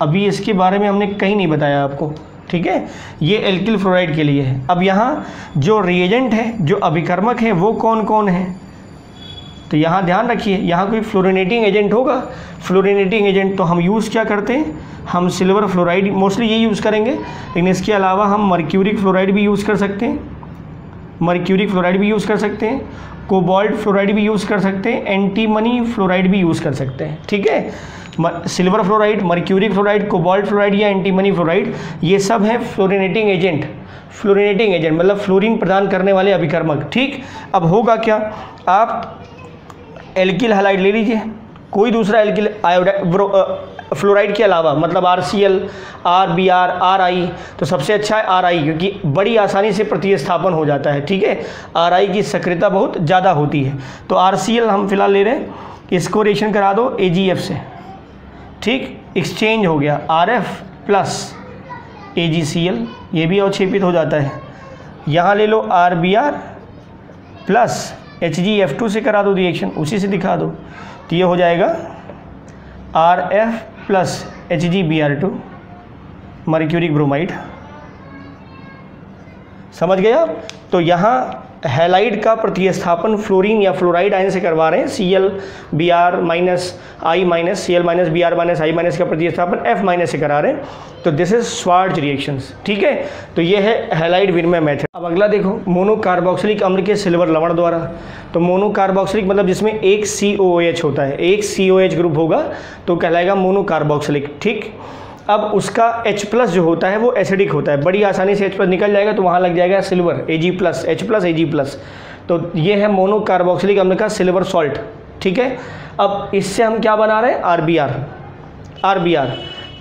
अभी इसके बारे में हमने कहीं नहीं बताया आपको, ठीक है। ये एल्किल फ्लोराइड के लिए है। अब यहाँ जो रिएजेंट है, जो अभिकर्मक है, वो कौन कौन है? तो यहाँ ध्यान रखिए, यहाँ कोई फ्लोरिनेटिंग एजेंट होगा। फ्लोरिनेटिंग एजेंट तो हम यूज़ क्या करते हैं? हम सिल्वर फ्लोराइड मोस्टली ये यूज़ करेंगे, लेकिन इसके अलावा हम मर्क्यूरिक फ्लोराइड भी यूज़ कर सकते हैं, मर्क्यूरिक फ्लोराइड भी यूज़ कर सकते हैं, कोबाल्ट फ्लोराइड भी यूज़ कर सकते हैं, एंटीमनी फ्लोराइड भी यूज़ कर सकते हैं, ठीक है। Silver fluoride, mercuric fluoride, cobalt fluoride या एंटीमनी फ्लोराइड, ये सब हैं फ्लोरिनेटिंग एजेंट। फ्लोरिनेटिंग एजेंट मतलब फ्लोरीन प्रदान करने वाले अभिकर्मक, ठीक। अब होगा क्या? आप एल्किल हैलाइड ले लीजिए, कोई दूसरा एल्किल फ्लोराइड के अलावा, मतलब RCl, RBr, RI, तो सबसे अच्छा है RI, क्योंकि बड़ी आसानी से प्रतिस्थापन हो जाता है, ठीक है। RI की सक्रियता बहुत ज़्यादा होती है। तो RCl हम फिलहाल ले रहे हैं, इसको रिएक्शन करा दो AgF से, ठीक, एक्सचेंज हो गया RF प्लस AgCl, ये भी अवक्षेपित हो जाता है। यहाँ ले लो RBr प्लस HgF2 से करा दो रिएक्शन, उसी से दिखा दो, तो ये हो जाएगा RF plus HgBr2 mercuric bromide. समझ गए आप? तो यहाँ हैलाइड का प्रतिस्थापन फ्लोरीन या फ्लोराइड आयन से करवा रहे हैं। Cl Br I minus, Cl Br I का प्रतिस्थापन F- से करा रहे हैं। तो दिस इज स्वार्ज रिएक्शंस, ठीक है। तो ये है हैलाइड विनिमय मेथड। अब अगला देखो, मोनोकार्बोक्सिलिक अम्ल के सिल्वर लवण द्वारा। तो मोनोकार्बोक्सिलिक मतलब जिसमें एक COOH होता है, एक COH ग्रुप होगा तो कहलाएगा मोनोकार्बोक्सिलिक, ठीक। अब उसका H+ जो होता है वो एसिडिक होता है, बड़ी आसानी से H+ निकल जाएगा, तो वहाँ लग जाएगा सिल्वर Ag+, H+ Ag+। तो ये है मोनोकार्बोक्सिलिक अम्ल का सिल्वर सॉल्ट, ठीक है। अब इससे हम क्या बना रहे हैं? RBr।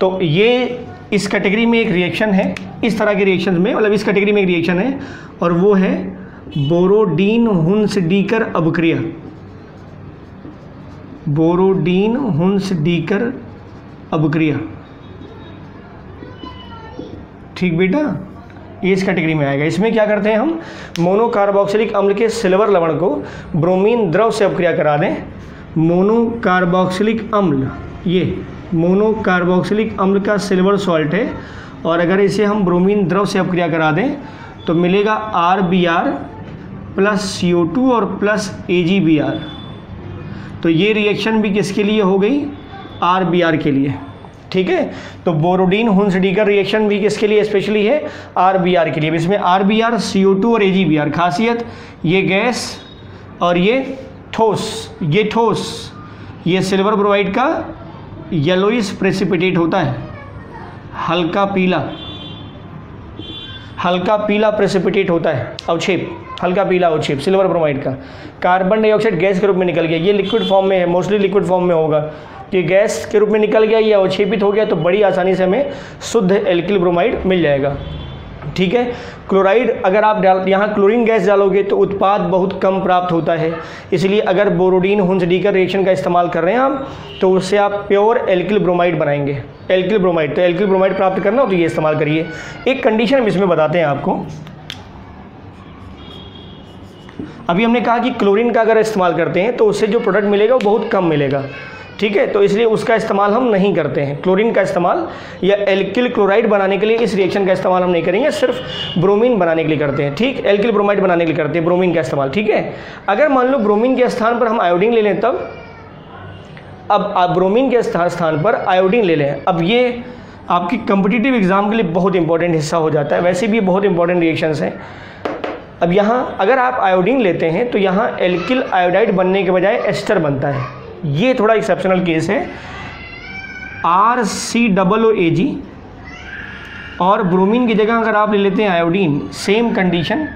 तो ये इस कैटेगरी में एक रिएक्शन है, इस तरह के रिएक्शन में, मतलब इस कैटेगरी में एक रिएक्शन है, और वो है बोरोडीन-हुन्सडीकर अपक्रिया। बोरोडीन-हुन्सडीकर अपक्रिया, ठीक बेटा, ये इस कैटेगरी में आएगा। इसमें क्या करते हैं हम? मोनोकार्बोक्सिलिक अम्ल के सिल्वर लवण को ब्रोमीन द्रव से अपक्रिया करा दें। मोनोकार्बोक्सिलिक अम्ल, ये मोनोकार्बोक्सिलिक अम्ल का सिल्वर सॉल्ट है, और अगर इसे हम ब्रोमीन द्रव से अपक्रिया करा दें तो मिलेगा RBr प्लस CO2 और प्लस AgBr। तो ये रिएक्शन भी किसके लिए हो गई? RBr के लिए, ठीक है। तो बोरोडीन-हुन्सडीकर रिएक्शन भी किसके लिए स्पेशली है? RBr के लिए। इसमें RBr, CO2 और AgBr। खासियत, ये गैस और ये ठोस, ये सिल्वर ब्रोमाइड का येलोइश प्रेसिपिटेट होता है, हल्का पीला प्रेसिपिटेट होता है, अवक्षेप, हल्का पीला अवक्षेप सिल्वर ब्रोमाइड का। कार्बन डाइऑक्साइड गैस के रूप में निकल गया, ये लिक्विड फॉर्म में है, मोस्टली लिक्विड फॉर्म में होगा, कि गैस के रूप में निकल गया, ये अवक्षेपित हो गया, तो बड़ी आसानी से हमें शुद्ध एल्किल ब्रोमाइड मिल जाएगा, ठीक है। क्लोराइड अगर आप यहाँ क्लोरीन गैस डालोगे तो उत्पाद बहुत कम प्राप्त होता है, इसलिए अगर बोरोडीन-हुन्सडीकर रिएक्शन का इस्तेमाल कर रहे हैं आप, तो उससे आप प्योर एल्किल ब्रोमाइड बनाएंगे। एल्किल ब्रोमाइड, तो एल्किल ब्रोमाइड प्राप्त करना हो तो ये इस्तेमाल करिए। एक कंडीशन हम इसमें बताते हैं आपको, अभी हमने कहा कि क्लोरीन का अगर इस्तेमाल करते हैं तो उससे जो प्रोडक्ट मिलेगा वो बहुत कम मिलेगा, ठीक है, तो इसलिए उसका इस्तेमाल हम नहीं करते हैं। क्लोरीन का इस्तेमाल या एल्किल क्लोराइड बनाने के लिए इस रिएक्शन का इस्तेमाल हम नहीं करेंगे, सिर्फ ब्रोमीन बनाने के लिए करते हैं, ठीक, एल्किल ब्रोमाइड बनाने के लिए करते हैं ब्रोमीन का इस्तेमाल, ठीक है। अगर मान लो ब्रोमीन के स्थान पर हम आयोडीन ले लें तब, अब आप ब्रोमीन के स्थान पर आयोडीन ले लें, अब ये आपकी कम्पिटिटिव एग्जाम के लिए बहुत इंपॉर्टेंट हिस्सा हो जाता है, वैसे भी बहुत इंपॉर्टेंट रिएक्शंस हैं। अब यहाँ अगर आप आयोडीन लेते हैं तो यहाँ एल्किल आयोडाइड बनने के बजाय एस्टर बनता है, ये थोड़ा एक्सेप्शनल केस है। RCOOAG और ब्रोमीन की जगह अगर आप ले लेते हैं आयोडीन, सेम कंडीशन,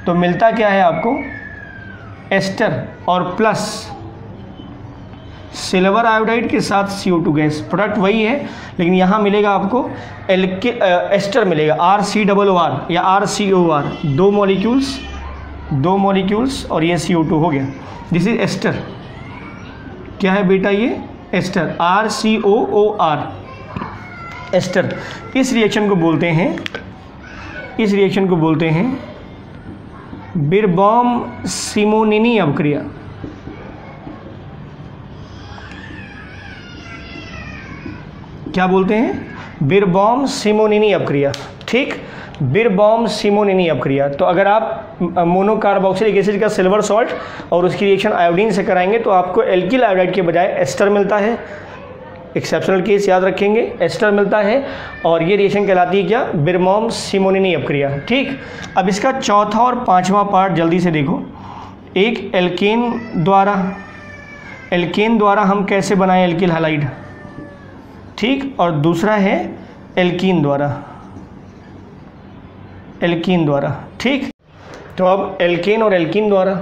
तो मिलता क्या है आपको, एस्टर और प्लस सिल्वर आयोडाइड के साथ CO2 गैस, प्रोडक्ट वही है लेकिन यहाँ मिलेगा आपको एस्टर मिलेगा, RCOOR या RCOR, दो मॉलिक्यूल्स और ये CO2 हो गया, दिस इज एस्टर। क्या है बेटा ये, एस्टर, RCOOR, एस्टर। इस रिएक्शन को बोलते हैं बिरबॉम सिमोनिनी अभिक्रिया। क्या बोलते हैं, बिरबॉम सिमोनिनी अभिक्रिया, ठीक, बिरबॉम सिमोनिनी अभिक्रिया। तो अगर आप मोनोकार्बोक्सिलिक एसिड का सिल्वर सॉल्ट और उसकी रिएक्शन आयोडीन से कराएंगे तो आपको एल्किल आयोडाइड के बजाय एस्टर मिलता है, एक्सेप्शनल केस याद रखेंगे, एस्टर मिलता है, और ये रिएक्शन कहलाती है क्या, बिरबॉम सिमोनिनी अभिक्रिया, ठीक। अब इसका चौथा और पांचवा पार्ट जल्दी से देखो। एक एल्केन द्वारा हम कैसे बनाएं एल्किल हैलाइड, ठीक, और दूसरा है एल्कीन द्वारा, ठीक। तो अब एल्केन और एल्कीन द्वारा,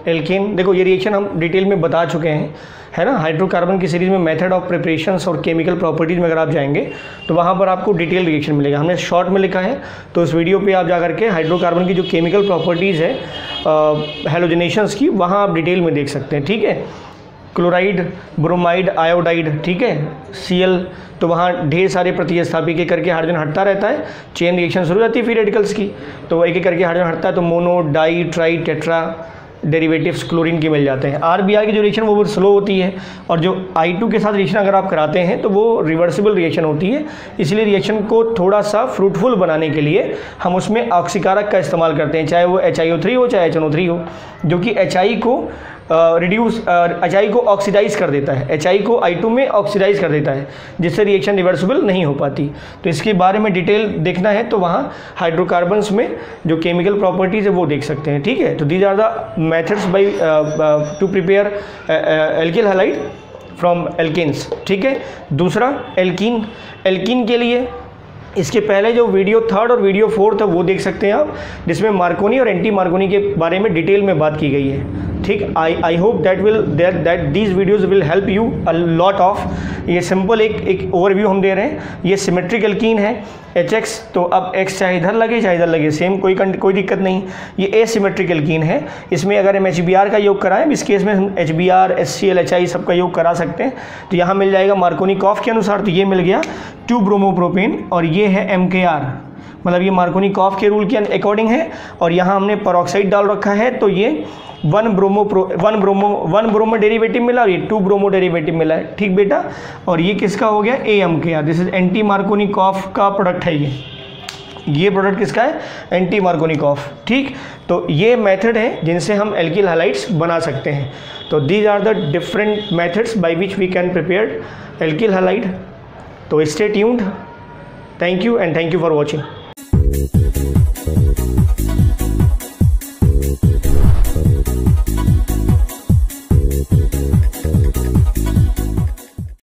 एल्केन देखो ये रिएक्शन हम डिटेल में बता चुके हैं, है ना, हाइड्रोकार्बन की सीरीज़ में मेथड ऑफ प्रिपरेशंस और केमिकल प्रॉपर्टीज़ में अगर आप जाएंगे तो वहाँ पर आपको डिटेल रिएक्शन मिलेगा, हमने शॉर्ट में लिखा है, तो इस वीडियो पे आप जा करके हाइड्रोकार्बन की जो केमिकल प्रॉपर्टीज़ है हैलोजनेशंस की, वहाँ आप डिटेल में देख सकते हैं, ठीक है। क्लोराइड, ब्रोमाइड, आयोडाइड, ठीक है, Cl, तो वहाँ ढेर सारे प्रतिस्थापी के करके हाइड्रोजन हटता रहता है, चेन रिएक्शन शुरू हो जाती है फ्री रेडिकल्स की, तो एक एक करके हाइड्रोजन हटता है, तो mono, di, tri, tetra derivatives chlorine के मिल जाते हैं। RBr की जो रिएक्शन वो स्लो होती है, और जो I2 के साथ रिएक्शन अगर आप कराते हैं तो वो रिवर्सिबल रिएक्शन होती है, इसलिए रिएक्शन को थोड़ा सा फ्रूटफुल बनाने के लिए हम उसमें ऑक्सीकारक का इस्तेमाल करते हैं, चाहे वो HiO3 हो चाहे HNO3 हो, जो कि HI को ऑक्सीडाइज कर देता है, HI को I2 में ऑक्सीडाइज कर देता है, जिससे रिएक्शन रिवर्सिबल नहीं हो पाती। तो इसके बारे में डिटेल देखना है तो वहाँ हाइड्रोकार्बन्स में जो केमिकल प्रॉपर्टीज़ है वो देख सकते हैं, ठीक है। तो these are the methods by to prepare alkyl halide from alkanes, ठीक है। दूसरा एल्कीन के लिए इसके पहले जो वीडियो 3rd और वीडियो 4th है वो देख सकते हैं आप, जिसमें मार्कोनी और एंटी मार्कोनी के बारे में डिटेल में बात की गई है, ठीक। I hope that these videos will help you a lot of. ये सिंपल एक ओवरव्यू हम दे रहे हैं। ये सिमेट्रिक एल्कीन है HX, तो अब X चाहे इधर लगे चाहे इधर लगे सेम, कोई दिक्कत नहीं। ये एसिमेट्रिक एल्कीन है, इसमें अगर हम HBr का योग कराएं, इस केस में हम HBr, HCl, HI सबका योग करा सकते हैं। तो यहाँ मिल जाएगा मार्कोनी-कॉफ के अनुसार, तो ये मिल गया 2 ब्रोमोप्रोपेन, और ये है MKR, मतलब ये मार्कोनी-कॉफ के रूल के अकॉर्डिंग है, और यहाँ हमने पेरोक्साइड डाल रखा है, तो ये 1 ब्रोमो डेरिवेटिव मिला और ये 2 ब्रोमो डेरिवेटिव मिला है, ठीक बेटा। और ये किसका हो गया, AMKR, दिस इज एंटी मार्कोनी-कॉफ का प्रोडक्ट है ये प्रोडक्ट किसका है, एंटी मार्कोनी-कॉफ, ठीक। तो ये मेथड है जिनसे हम एल्किल हैलाइड्स बना सकते हैं। तो these are the different methods by which we can prepare alkyl halide. तो stay tuned, thank you and thank you for watching.